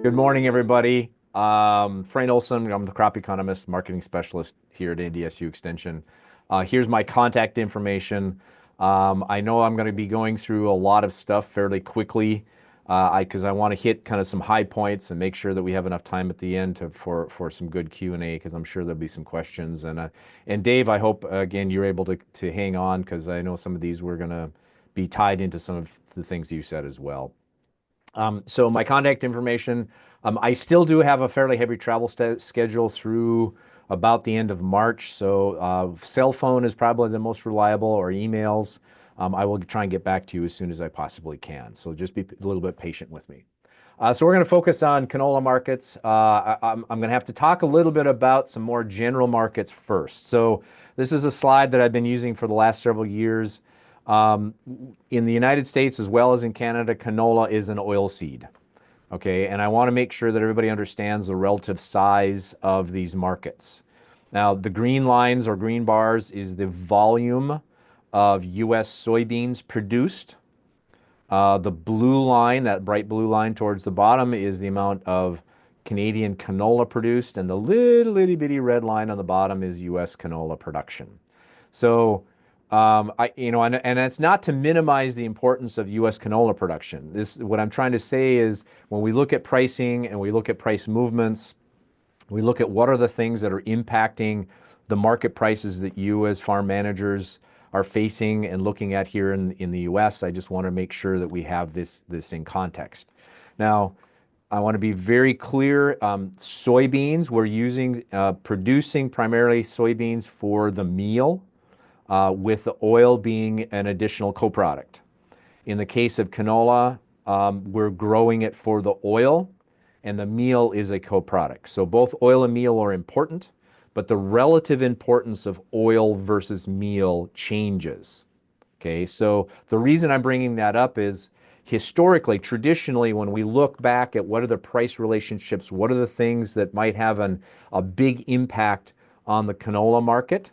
Good morning, everybody. Frayne Olson, I'm the crop economist, marketing specialist here at NDSU Extension. Here's my contact information. I know I'm going to be going through a lot of stuff fairly quickly because I want to hit kind of some high points and make sure that we have enough time at the end for some good Q&A because I'm sure there'll be some questions. And Dave, I hope, again, you're able to hang on because I know some of these we're going to be tied into some of the things you said as well. So my contact information, I still do have a fairly heavy travel schedule through about the end of March. So cell phone is probably the most reliable or emails. I will try and get back to you as soon as I possibly can. So just be a little bit patient with me. So we're going to focus on canola markets. I'm going to have to talk a little bit about some more general markets first. So this is a slide that I've been using for the last several years. In the United States as well as in Canada, canola is an oil seed. Okay, and I want to make sure that everybody understands the relative size of these markets. Now, the green lines or green bars is the volume of US soybeans produced. The blue line, that bright blue line towards the bottom, is the amount of Canadian canola produced, and the little itty bitty red line on the bottom is US canola production. So, and it's not to minimize the importance of U.S. canola production. What I'm trying to say is when we look at pricing and we look at price movements, we look at what are the things that are impacting the market prices that you as farm managers are facing and looking at here in the U.S. I just want to make sure that we have this in context. Now, I want to be very clear. Soybeans, we're producing primarily soybeans for the meal, with the oil being an additional co-product. In the case of canola, we're growing it for the oil, and the meal is a co-product. So both oil and meal are important, but the relative importance of oil versus meal changes. Okay, so the reason I'm bringing that up is historically, traditionally, when we look back at what are the price relationships, what are the things that might have a big impact on the canola market,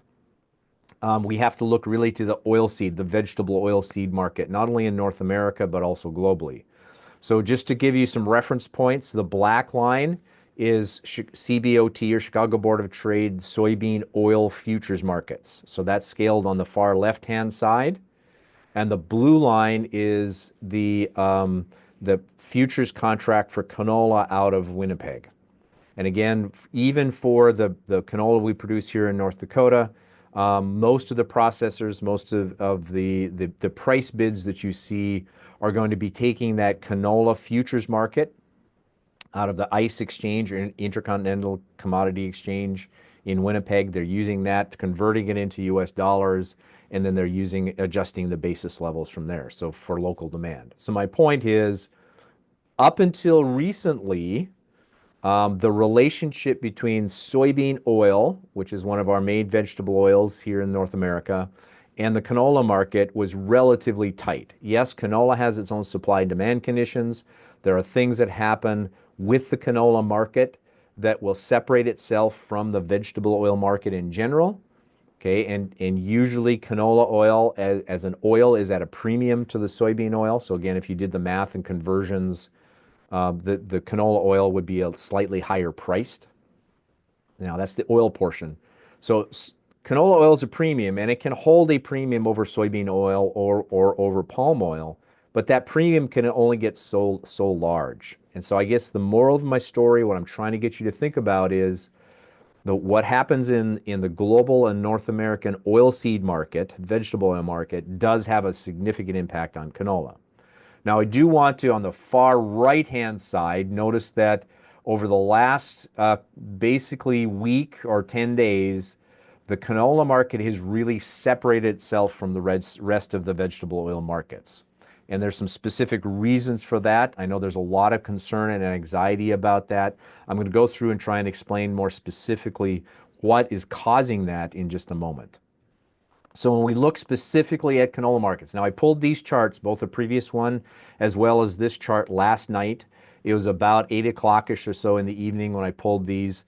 we have to look really to the oilseed, the vegetable oilseed market, not only in North America, but also globally. So just to give you some reference points, the black line is CBOT, or Chicago Board of Trade, soybean oil futures markets. So that's scaled on the far left-hand side. And the blue line is the futures contract for canola out of Winnipeg. And again, even for the canola we produce here in North Dakota, most of the processors, most of the price bids that you see are going to be taking that canola futures market out of the ICE exchange or Intercontinental Commodity Exchange in Winnipeg. They're using that, converting it into US dollars, and then they're adjusting the basis levels from there. So for local demand. So my point is, up until recently, the relationship between soybean oil, which is one of our main vegetable oils here in North America, and the canola market was relatively tight. Yes, canola has its own supply-demand conditions. There are things that happen with the canola market that will separate itself from the vegetable oil market in general. Okay, and usually canola oil as an oil is at a premium to the soybean oil. So again, if you did the math and conversions, the canola oil would be a slightly higher priced. Now that's the oil portion. So canola oil is a premium, and it can hold a premium over soybean oil or over palm oil, but that premium can only get so large. And so I guess the moral of my story, what I'm trying to get you to think about is what happens in the global and North American oilseed market, vegetable oil market, does have a significant impact on canola. Now, I do want to, on the far right-hand side, notice that over the last basically week or 10 days, the canola market has really separated itself from the rest of the vegetable oil markets. And there's some specific reasons for that. I know there's a lot of concern and anxiety about that. I'm going to go through and try and explain more specifically what is causing that in just a moment. So when we look specifically at canola markets, now I pulled these charts, both the previous one as well as this chart last night. It was about 8 o'clock-ish or so in the evening when I pulled these.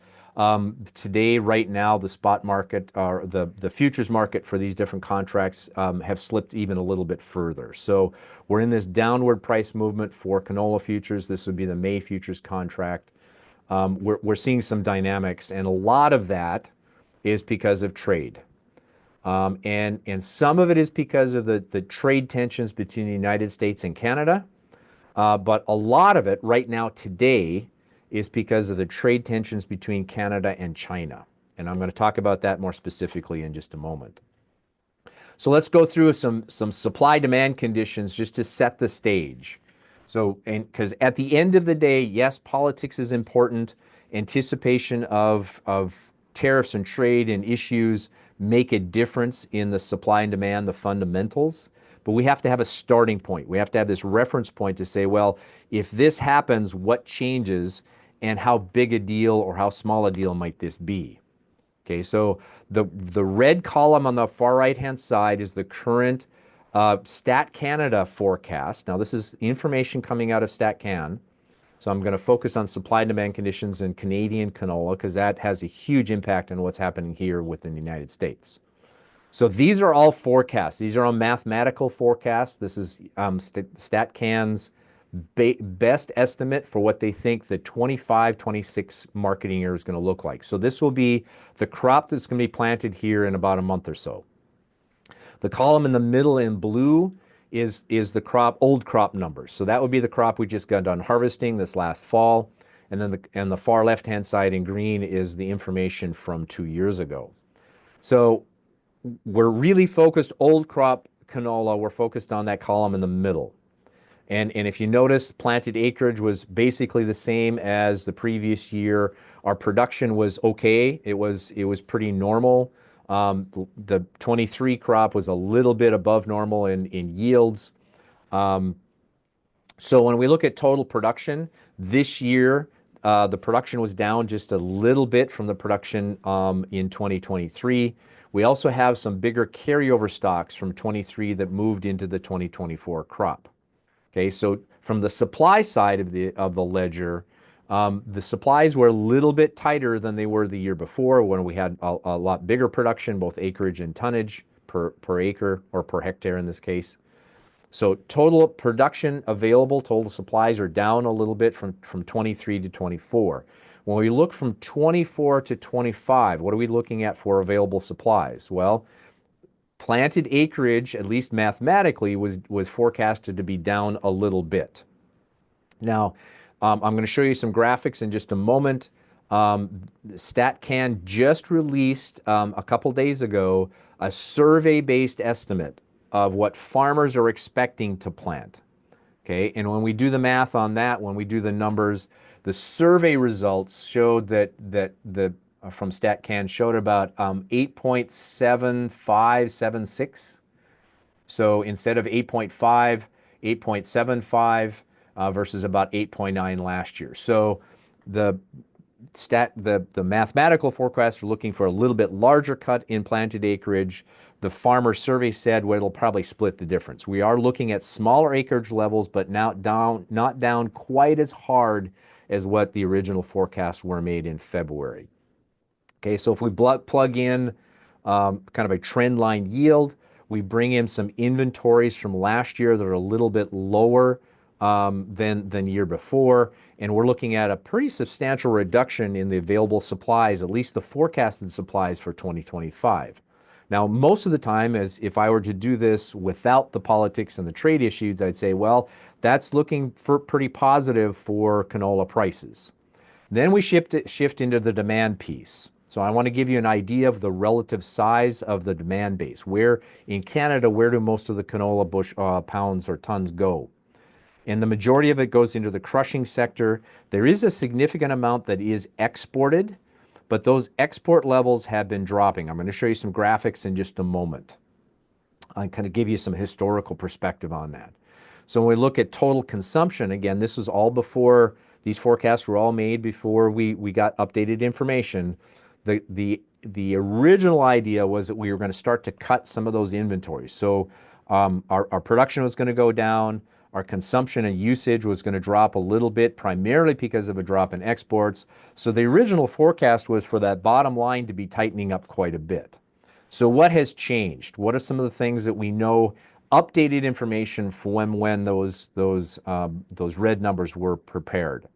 Today, right now, the spot market or the futures market for these different contracts have slipped even a little bit further. So we're in this downward price movement for canola futures. This would be the May futures contract. We're seeing some dynamics, and a lot of that is because of trade. And some of it is because of the trade tensions between the United States and Canada. But a lot of it right now today is because of the trade tensions between Canada and China. And I'm going to talk about that more specifically in just a moment. So let's go through some supply-demand conditions just to set the stage. So, and because at the end of the day, yes, politics is important. Anticipation of tariffs and trade and issues make a difference in the supply and demand, the fundamentals. But we have to have a starting point. We have to have this reference point to say, well, if this happens, what changes and how big a deal or how small a deal might this be? Okay, so the red column on the far right-hand side is the current Stat Canada forecast. Now, this is information coming out of Stat Can. So I'm going to focus on supply and demand conditions in Canadian canola because that has a huge impact on what's happening here within the United States. So these are all forecasts. These are all mathematical forecasts. This is StatCan's best estimate for what they think the 25-26 marketing year is going to look like. So this will be the crop that's going to be planted here in about a month or so. The column in the middle in blue is the crop, old crop numbers. So that would be the crop we just got done harvesting this last fall. And then the far left-hand side in green is the information from 2 years ago. So we're really focused, old crop canola, we're focused on that column in the middle. And if you notice, planted acreage was basically the same as the previous year. Our production was okay. It was pretty normal. The 23 crop was a little bit above normal in yields. So when we look at total production, this year, the production was down just a little bit from the production in 2023. We also have some bigger carryover stocks from 23 that moved into the 2024 crop. Okay, so from the supply side of the ledger, the supplies were a little bit tighter than they were the year before when we had a lot bigger production, both acreage and tonnage per acre or per hectare in this case. So total production available, total supplies are down a little bit from 23 to 24. When we look from 24 to 25, what are we looking at for available supplies? Well, planted acreage, at least mathematically, was forecasted to be down a little bit. Now, I'm going to show you some graphics in just a moment. StatCan just released a couple days ago a survey-based estimate of what farmers are expecting to plant. Okay, and when we do the math on that, when we do the numbers, the survey results showed that from StatCan showed about 8.7576. So instead of 8.5, 8.75 versus about 8.9 last year. So the mathematical forecasts are looking for a little bit larger cut in planted acreage. The farmer survey said, well, it'll probably split the difference. We are looking at smaller acreage levels, but now not down quite as hard as what the original forecasts were made in February. Okay, so if we plug in kind of a trend line yield, we bring in some inventories from last year that are a little bit lower than the year before, and we're looking at a pretty substantial reduction in the available supplies, at least the forecasted supplies for 2025. Now, most of the time, as if I were to do this without the politics and the trade issues, I'd say, well, that's looking for pretty positive for canola prices. Then we shift into the demand piece. So I want to give you an idea of the relative size of the demand base. Where in Canada, where do most of the canola bush pounds or tons go? And the majority of it goes into the crushing sector. There is a significant amount that is exported, but those export levels have been dropping. I'm going to show you some graphics in just a moment. I kind of give you some historical perspective on that. So when we look at total consumption, again, this was all before, these forecasts were all made before we got updated information. The original idea was that we were going to start to cut some of those inventories. So our production was going to go down. Our consumption and usage was going to drop a little bit, primarily because of a drop in exports. So the original forecast was for that bottom line to be tightening up quite a bit. So what has changed? What are some of the things that we know? Updated information from when those red numbers were prepared.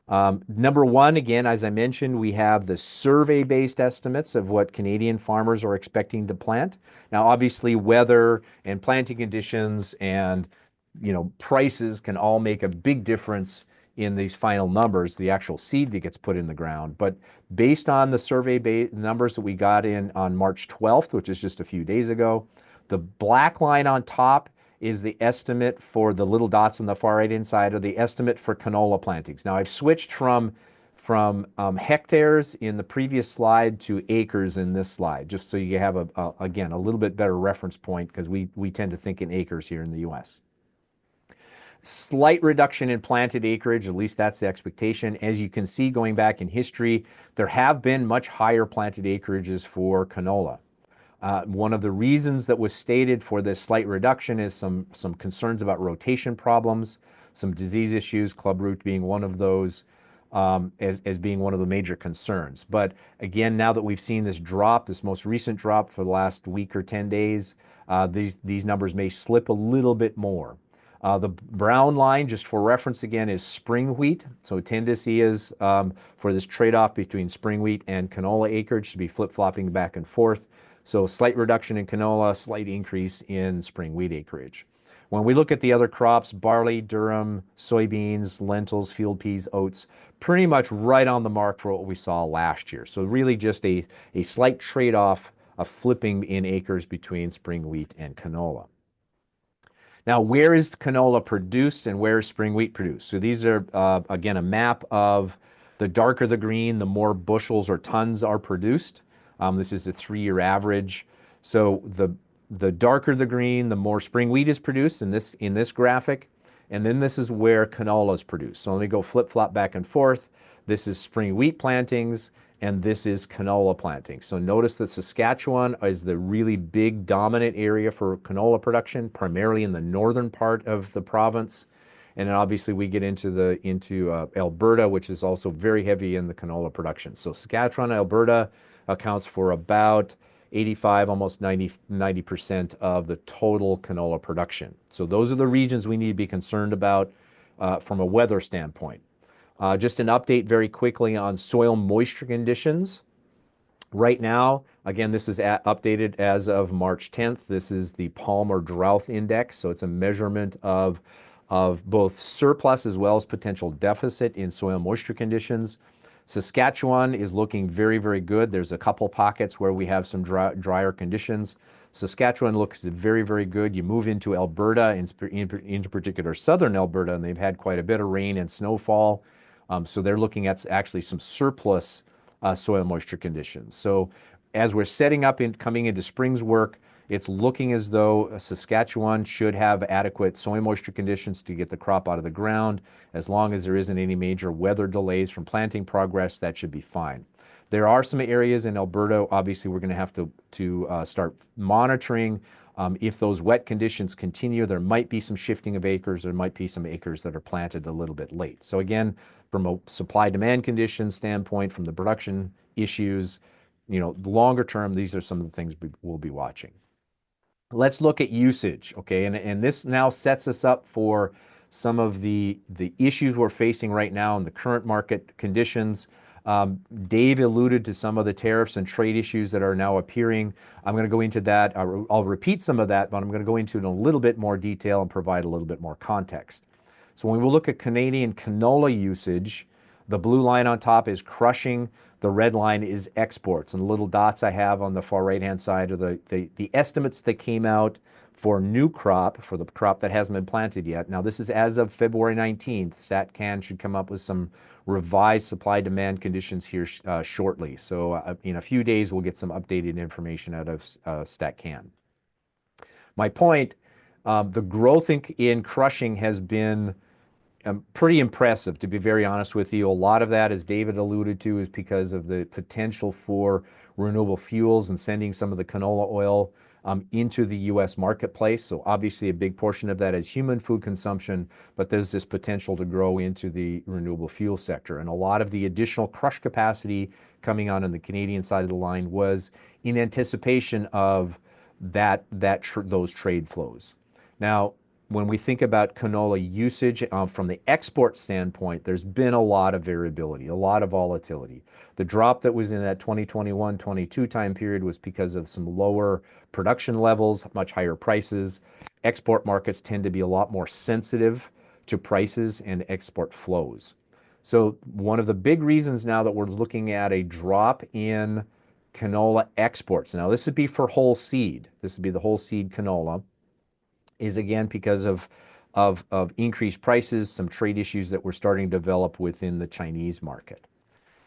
Number one, again, as I mentioned, we have the survey-based estimates of what Canadian farmers are expecting to plant. Now, obviously, weather and planting conditions and prices can all make a big difference in these final numbers, the actual seed that gets put in the ground. But based on the survey numbers that we got in on March 12th, which is just a few days ago, the black line on top is the estimate for the little dots on the far right hand side, or the estimate for canola plantings. Now I've switched from hectares in the previous slide to acres in this slide, just so you have again a little bit better reference point, because we tend to think in acres here in the U.S. Slight reduction in planted acreage, at least that's the expectation. As you can see, going back in history, there have been much higher planted acreages for canola. One of the reasons that was stated for this slight reduction is some concerns about rotation problems, some disease issues, clubroot being one of those, as being one of the major concerns. But again, now that we've seen this drop, this most recent drop for the last week or 10 days, these numbers may slip a little bit more. The brown line, just for reference again, is spring wheat. So tend to see is for this trade-off between spring wheat and canola acreage to be flip-flopping back and forth. So slight reduction in canola, slight increase in spring wheat acreage. When we look at the other crops, barley, durum, soybeans, lentils, field peas, oats, pretty much right on the mark for what we saw last year. So really just a slight trade-off of flipping in acres between spring wheat and canola. Now, where is canola produced and where is spring wheat produced? So these are, again, a map of the darker the green, the more bushels or tons are produced. This is a 3-year average. So the darker the green, the more spring wheat is produced in this graphic. And then this is where canola is produced. So let me go flip-flop back and forth. This is spring wheat plantings, and this is canola plantings. So notice that Saskatchewan is the really big dominant area for canola production, primarily in the northern part of the province. And then obviously we get into Alberta, which is also very heavy in the canola production. So Saskatchewan, Alberta accounts for about 85, almost 90% of the total canola production. So those are the regions we need to be concerned about from a weather standpoint. Just an update very quickly on soil moisture conditions. Right now, again, this is updated as of March 10th. This is the Palmer Drought Index. So it's a measurement of both surplus as well as potential deficit in soil moisture conditions. Saskatchewan is looking very, very good. There's a couple pockets where we have some drier conditions. Saskatchewan looks very, very good. You move into Alberta, into particular southern Alberta, and they've had quite a bit of rain and snowfall. So they're looking at actually some surplus soil moisture conditions. So as we're setting up and coming into spring's work, it's looking as though Saskatchewan should have adequate soil moisture conditions to get the crop out of the ground. As long as there isn't any major weather delays from planting progress, that should be fine. There are some areas in Alberta, obviously, we're going to have to start monitoring. If those wet conditions continue, there might be some shifting of acres. There might be some acres that are planted a little bit late. So again, from a supply-demand conditions standpoint, from the production issues, longer term, these are some of the things we'll be watching. Let's look at usage, okay? And this now sets us up for some of the issues we're facing right now in the current market conditions. Dave alluded to some of the tariffs and trade issues that are now appearing. I'm going to go into that. I'll repeat some of that, but I'm going to go into it in a little bit more detail and provide a little bit more context. So when we look at Canadian canola usage, the blue line on top is crushing. The red line is exports. And the little dots I have on the far right-hand side are the estimates that came out for new crop, for the crop that hasn't been planted yet. Now, this is as of February 19th. StatCan should come up with some revised supply-demand conditions here shortly. So in a few days, we'll get some updated information out of StatCan. My point, the growth in crushing has been pretty impressive, to be very honest with you. A lot of that, as David alluded to, is because of the potential for renewable fuels and sending some of the canola oil into the US marketplace. So obviously a big portion of that is human food consumption, but there's this potential to grow into the renewable fuel sector. And a lot of the additional crush capacity coming on the Canadian side of the line was in anticipation of those trade flows. Now, when we think about canola usage from the export standpoint, there's been a lot of variability, a lot of volatility. The drop that was in that 2021-22 time period was because of some lower production levels, much higher prices. Export markets tend to be a lot more sensitive to prices and export flows. So one of the big reasons now that we're looking at a drop in canola exports, now this would be for whole seed, this would be the whole seed canola, is again because of increased prices, some trade issues that we're starting to develop within the Chinese market.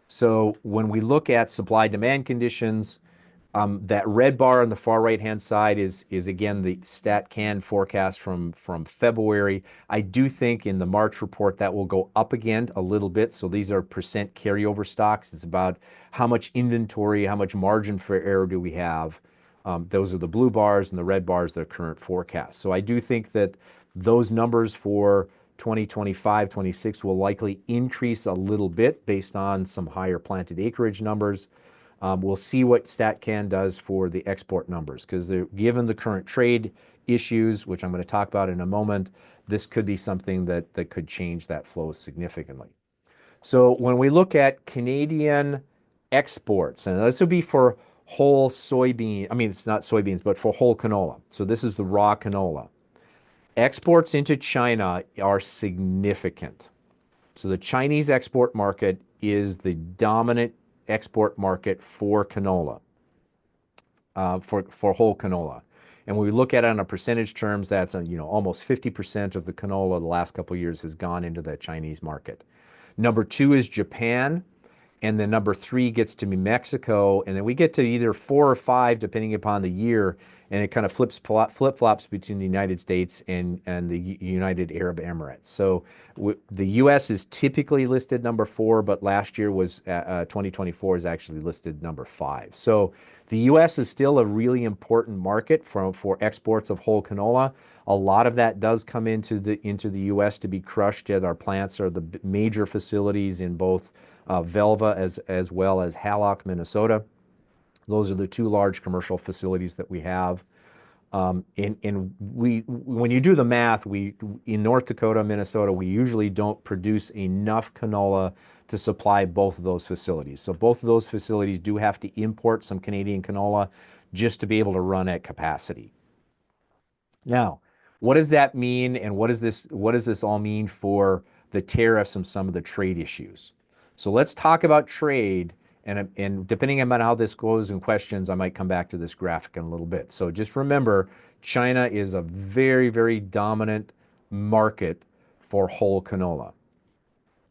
So when we look at supply-demand conditions, that red bar on the far right-hand side is again the StatCan forecast from February. I do think in the March report that will go up again a little bit. So these are percent carryover stocks. It's about how much inventory, how much margin for error do we have. Those are the blue bars, and the red bars, the current forecast. So I do think that those numbers for 2025, 26 will likely increase a little bit based on some higher planted acreage numbers. We'll see what StatCan does for the export numbers, because given the current trade issues, which I'm going to talk about in a moment, this could be something that could change that flow significantly. So when we look at Canadian exports, and this would be for whole soybean, I mean, it's not soybeans, but for whole canola. So this is the raw canola. Exports into China are significant. So the Chinese export market is the dominant export market for canola, for whole canola. And when we look at it on a percentage terms, that's almost 50% of the canola the last couple of years has gone into the Chinese market. Number 2 is Japan, and then number 3 gets to be Mexico, and then we get to either 4 or 5 depending upon the year, and it kind of flip-flops between the United States and the United Arab Emirates. So the U.S. is typically listed number 4, but last year was 2024 is actually listed number 5. So the U.S. is still a really important market for exports of whole canola. A lot of that does come into the U.S. to be crushed at our plants or the major facilities in both Velva as well as Hallock, Minnesota. Those are the 2 large commercial facilities that we have. When you do the math, in North Dakota, Minnesota, we usually don't produce enough canola to supply both of those facilities. So both of those facilities do have to import some Canadian canola just to be able to run at capacity. Now, what does that mean, and what does this all mean for the tariffs and some of the trade issues? So let's talk about trade, and depending on how this goes in questions, I might come back to this graphic in a little bit. So just remember, China is a very, very dominant market for whole canola.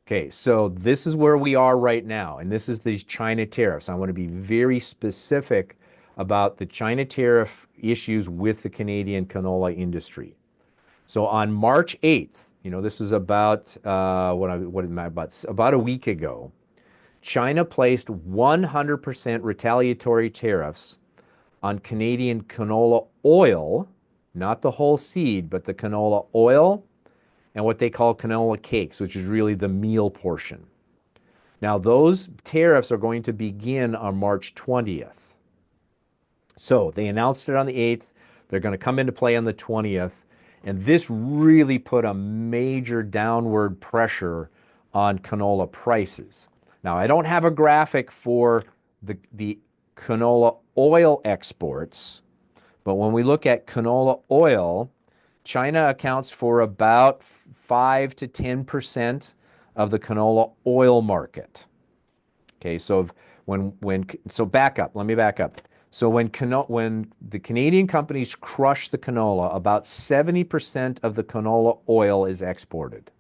Okay, so this is where we are right now, and this is these China tariffs. I want to be very specific about the China tariff issues with the Canadian canola industry. So on March 8th, this is about about a week ago, China placed 100% retaliatory tariffs on Canadian canola oil, not the whole seed, but the canola oil and what they call canola cakes, which is really the meal portion. Now, those tariffs are going to begin on March 20th. So they announced it on the 8th. They're going to come into play on the 20th. And this really put a major downward pressure on canola prices. Now, I don't have a graphic for the canola oil exports, but when we look at canola oil, China accounts for about 5 to 10% of the canola oil market. Okay, so back up. Let me back up. So when the Canadian companies crush the canola, about 70% of the canola oil is exported.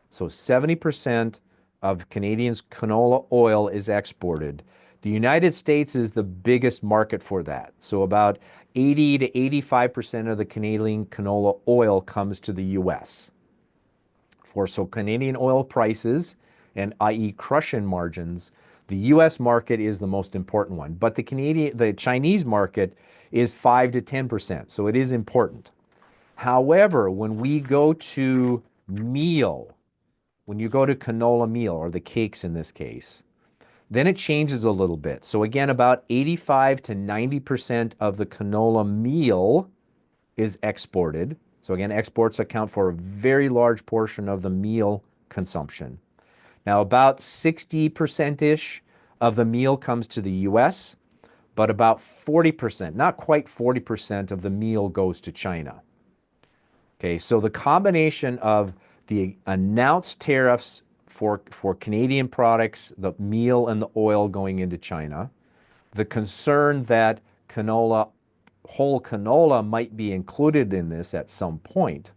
So 70% of Canadians' canola oil is exported. The United States is the biggest market for that. So about 80 to 85% of the Canadian canola oil comes to the U.S. So Canadian oil prices, and i.e. crush-in margins, The US market is the most important one, but the Chinese market is 5 to 10%, so it is important. However, when we go to meal, when you go to canola meal, or the cakes in this case, then it changes a little bit. So again, about 85 to 90% of the canola meal is exported. So again, exports account for a very large portion of the meal consumption. Now, about 60%-ish of the meal comes to the US, but about 40%, not quite 40% of the meal goes to China. Okay, so the combination of the announced tariffs for Canadian products, the meal and the oil going into China, the concern that whole canola might be included in this at some point,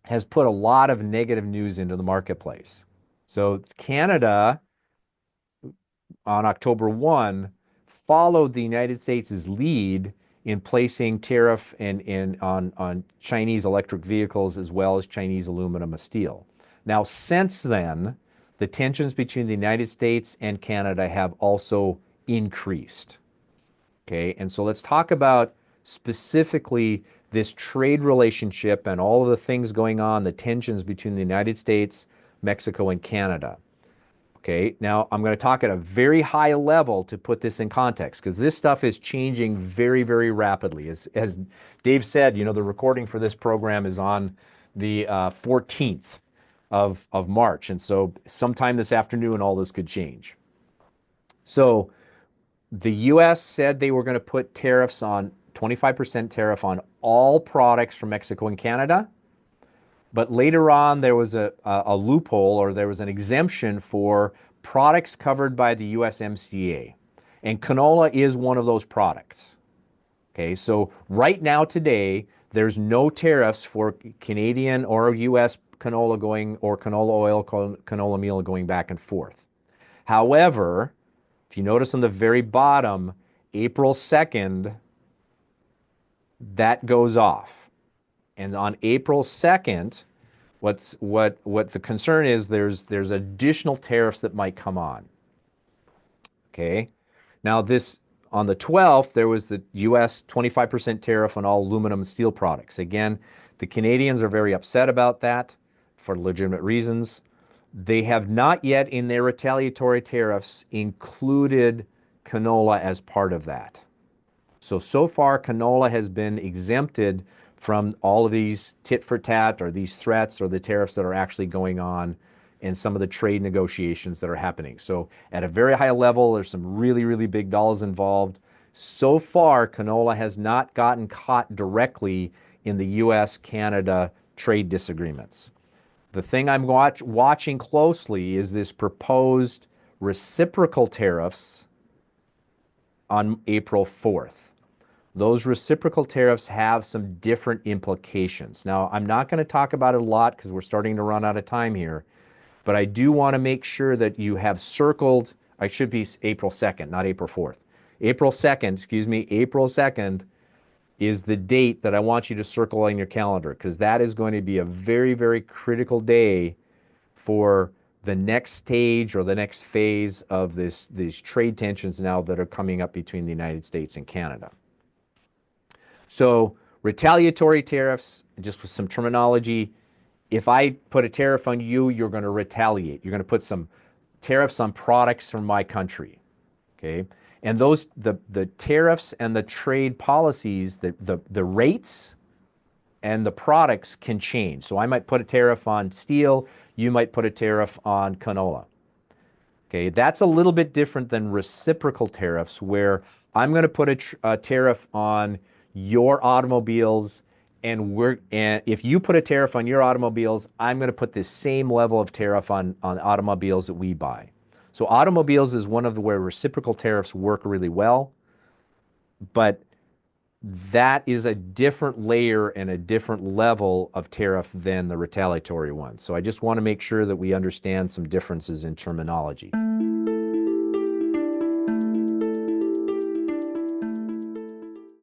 has put a lot of negative news into the marketplace. So Canada, on October 1, followed the United States' lead in placing tariff on Chinese electric vehicles as well as Chinese aluminum and steel. Now, since then, the tensions between the United States and Canada have also increased. Okay, and so let's talk about specifically this trade relationship and all of the things going on, the tensions between the United States, Mexico, and Canada. Okay, now I'm going to talk at a very high level to put this in context, because this stuff is changing very, very rapidly. As Dave said, you know, the recording for this program is on the 14th of March. And so sometime this afternoon, all this could change. So the US said they were going to put tariffs on 25% tariff on all products from Mexico and Canada. But later on, there was a loophole, or there was an exemption for products covered by the USMCA. And canola is one of those products. Okay, so right now today, there's no tariffs for Canadian or US canola going, or canola oil, canola meal going back and forth. However, if you notice on the very bottom, April 2nd, that goes off. And on April 2nd, what the concern is, there's additional tariffs that might come on. Okay. Now on the 12th, there was the US 25% tariff on all aluminum and steel products. Again, the Canadians are very upset about that for legitimate reasons. They have not yet in their retaliatory tariffs included canola as part of that. So far, canola has been exempted from all of these tit for tat, or these threats, or the tariffs that are actually going on in some of the trade negotiations that are happening. So at a very high level, there's some really, really big dollars involved. So far, canola has not gotten caught directly in the US-Canada trade disagreements. The thing I'm watching closely is this proposed reciprocal tariffs on April 4th. Those reciprocal tariffs have some different implications. Now, I'm not going to talk about it a lot because we're starting to run out of time here, but I do want to make sure that you have circled, I should be April 2nd, not April 4th. April 2nd is the date that I want you to circle on your calendar, because that is going to be a very, very critical day for the next stage, or the next phase of these trade tensions now that are coming up between the United States and Canada. So retaliatory tariffs, just with some terminology, if I put a tariff on you, you're going to retaliate. You're going to put some tariffs on products from my country, okay? And the tariffs and the trade policies, the rates and the products can change. So I might put a tariff on steel, you might put a tariff on canola. Okay, that's a little bit different than reciprocal tariffs, where I'm going to put a tariff on your automobiles, and if you put a tariff on your automobiles, I'm going to put the same level of tariff on automobiles that we buy. So automobiles is one of where reciprocal tariffs work really well, but that is a different layer and a different level of tariff than the retaliatory one. So I just want to make sure that we understand some differences in terminology.